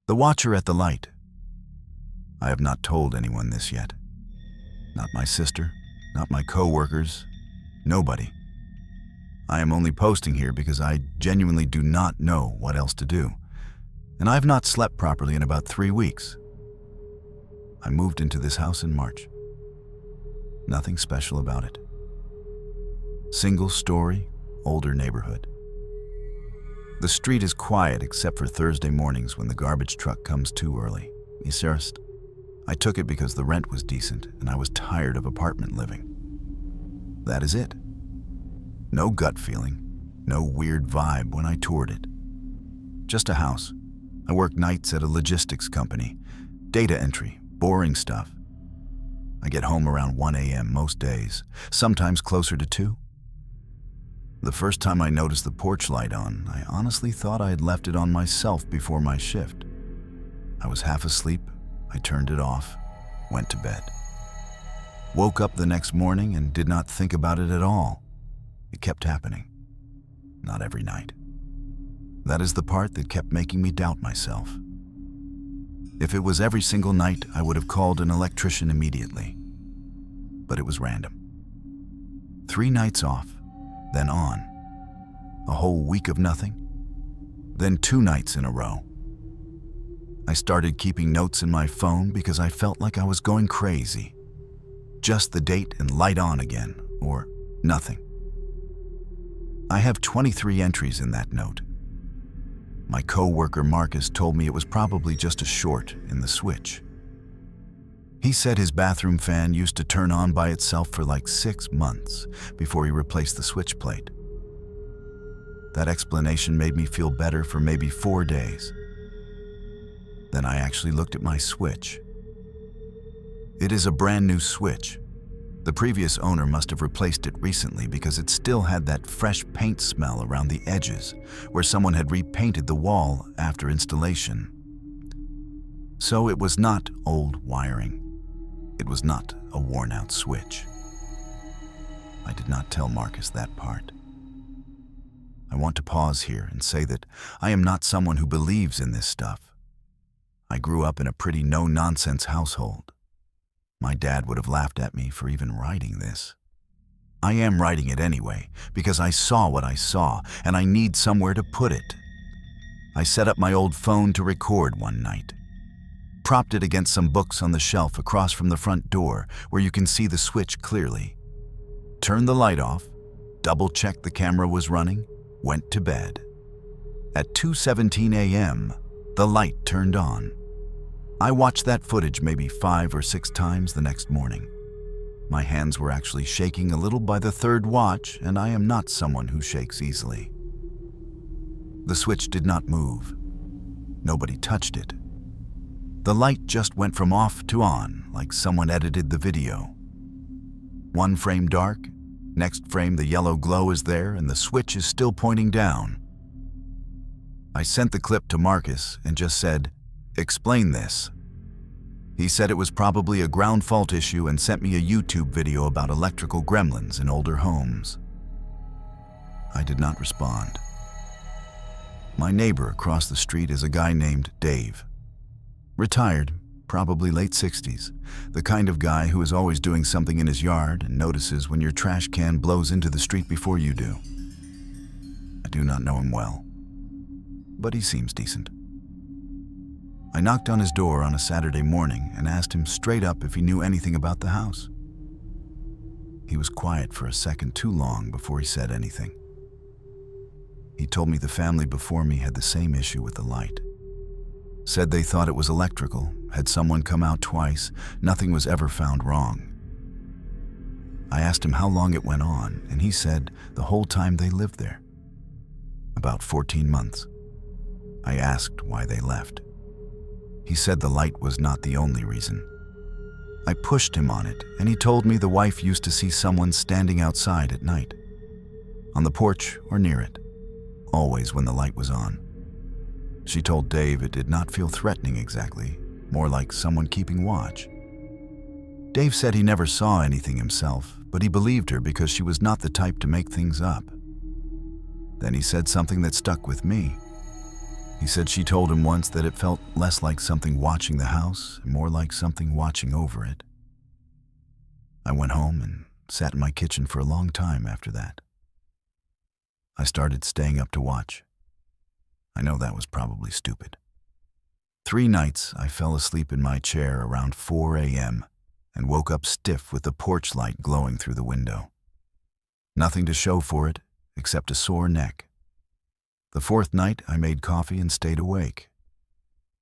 The watcher at the light. I have not told anyone this yet. Not my sister, not my co-workers, nobody. I am only posting here because I genuinely do not know what else to do, and I have not slept properly in about 3 weeks. I moved into this house in March. Nothing special about it. Single story, older neighborhood. The street is quiet except for Thursday mornings when the garbage truck comes too early. Iserst. I took it because the rent was decent and I was tired of apartment living. That is it. No gut feeling, no weird vibe when I toured it. Just a house. I work nights at a logistics company. Data entry, boring stuff. I get home around 1 a.m. most days, sometimes closer to 2. The first time I noticed the porch light on, I honestly thought I had left it on myself before my shift. I was half asleep, I turned it off, went to bed. Woke up the next morning and did not think about it at all. It kept happening. Not every night. That is the part that kept making me doubt myself. If it was every single night, I would have called an electrician immediately. But it was random. 3 nights off, then on. A whole week of nothing. Then 2 nights in a row. I started keeping notes in my phone because I felt like I was going crazy. Just the date and light on again, or nothing. I have 23 entries in that note. My co-worker Marcus told me it was probably just a short in the switch. He said his bathroom fan used to turn on by itself for like 6 months before he replaced the switch plate. That explanation made me feel better for maybe 4 days. Then I actually looked at my switch. It is a brand new switch. The previous owner must have replaced it recently because it still had that fresh paint smell around the edges where someone had repainted the wall after installation. So it was not old wiring. It was not a worn-out switch. I did not tell Marcus that part. I want to pause here and say that I am not someone who believes in this stuff. I grew up in a pretty no-nonsense household. My dad would have laughed at me for even writing this. I am writing it anyway because I saw what I saw and I need somewhere to put it. I set up my old phone to record one night. Propped it against some books on the shelf across from the front door where you can see the switch clearly. Turned the light off, double-checked the camera was running, went to bed. At 2:17 a.m., the light turned on. I watched that footage maybe 5 or 6 times the next morning. My hands were actually shaking a little by the 3rd watch, and I am not someone who shakes easily. The switch did not move. Nobody touched it. The light just went from off to on, like someone edited the video. One frame dark, next frame the yellow glow is there, and the switch is still pointing down. I sent the clip to Marcus and just said, "Explain this." He said it was probably a ground fault issue and sent me a YouTube video about electrical gremlins in older homes. I did not respond. My neighbor across the street is a guy named Dave. Retired, probably late 60s, the kind of guy who is always doing something in his yard and notices when your trash can blows into the street before you do. I do not know him well, but he seems decent. I knocked on his door on a Saturday morning and asked him straight up if he knew anything about the house. He was quiet for a second too long before he said anything. He told me the family before me had the same issue with the light. Said they thought it was electrical, had someone come out twice, nothing was ever found wrong. I asked him how long it went on, and he said the whole time they lived there. About 14 months. I asked why they left. He said the light was not the only reason. I pushed him on it, and he told me the wife used to see someone standing outside at night, on the porch or near it, always when the light was on. She told Dave it did not feel threatening exactly, more like someone keeping watch. Dave said he never saw anything himself, but he believed her because she was not the type to make things up. Then he said something that stuck with me. He said she told him once that it felt less like something watching the house and more like something watching over it. I went home and sat in my kitchen for a long time after that. I started staying up to watch. I know that was probably stupid. 3 nights I fell asleep in my chair around 4 a.m. and woke up stiff with the porch light glowing through the window. Nothing to show for it except a sore neck. The 4th night I made coffee and stayed awake.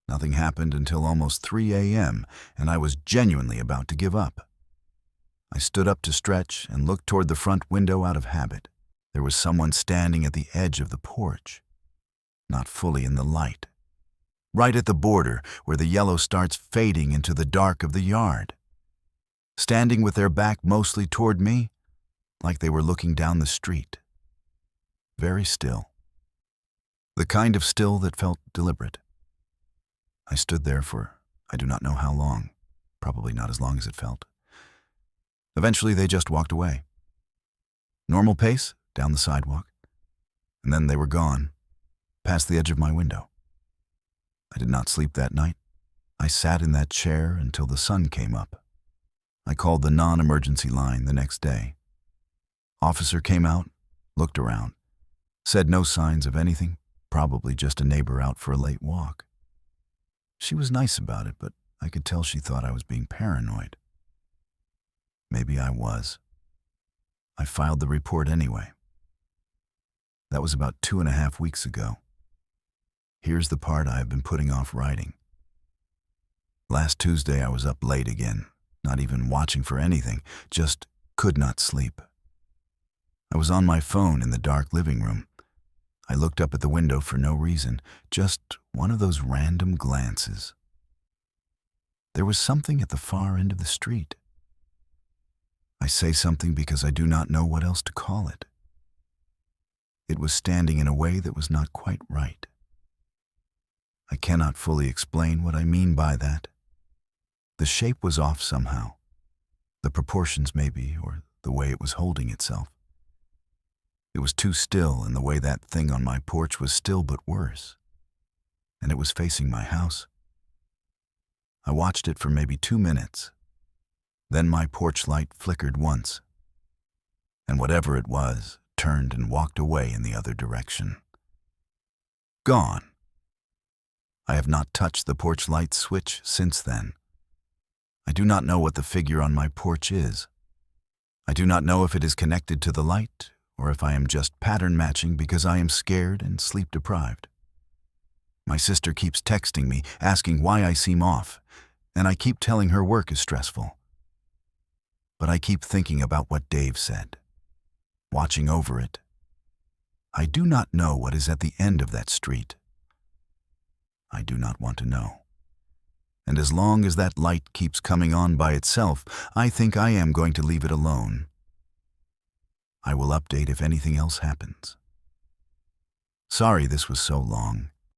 Nothing happened until almost 3 a.m. and I was genuinely about to give up. I stood up to stretch and looked toward the front window out of habit. There was someone standing at the edge of the porch, not fully in the light, right at the border where the yellow starts fading into the dark of the yard, standing with their back mostly toward me, like they were looking down the street. Very still. The kind of still that felt deliberate. I stood there for I do not know how long, probably not as long as it felt. Eventually they just walked away. Normal pace, down the sidewalk, and then they were gone, past the edge of my window. I did not sleep that night. I sat in that chair until the sun came up. I called the non-emergency line the next day. Officer came out, looked around, said no signs of anything, probably just a neighbor out for a late walk. She was nice about it, but I could tell she thought I was being paranoid. Maybe I was. I filed the report anyway. That was about 2.5 weeks ago. Here's the part I have been putting off writing. Last Tuesday I was up late again, not even watching for anything, just could not sleep. I was on my phone in the dark living room. I looked up at the window for no reason, just one of those random glances. There was something at the far end of the street. I say something because I do not know what else to call it. It was standing in a way that was not quite right. I cannot fully explain what I mean by that. The shape was off somehow. The proportions maybe, or the way it was holding itself. It was too still, and the way that thing on my porch was still but worse. And it was facing my house. I watched it for maybe 2 minutes. Then my porch light flickered once, and whatever it was turned and walked away in the other direction. Gone. I have not touched the porch light switch since then. I do not know what the figure on my porch is. I do not know if it is connected to the light or if I am just pattern matching because I am scared and sleep deprived. My sister keeps texting me, asking why I seem off, and I keep telling her work is stressful. But I keep thinking about what Dave said, watching over it. I do not know what is at the end of that street. I do not want to know. And as long as that light keeps coming on by itself, I think I am going to leave it alone. I will update if anything else happens. Sorry this was so long.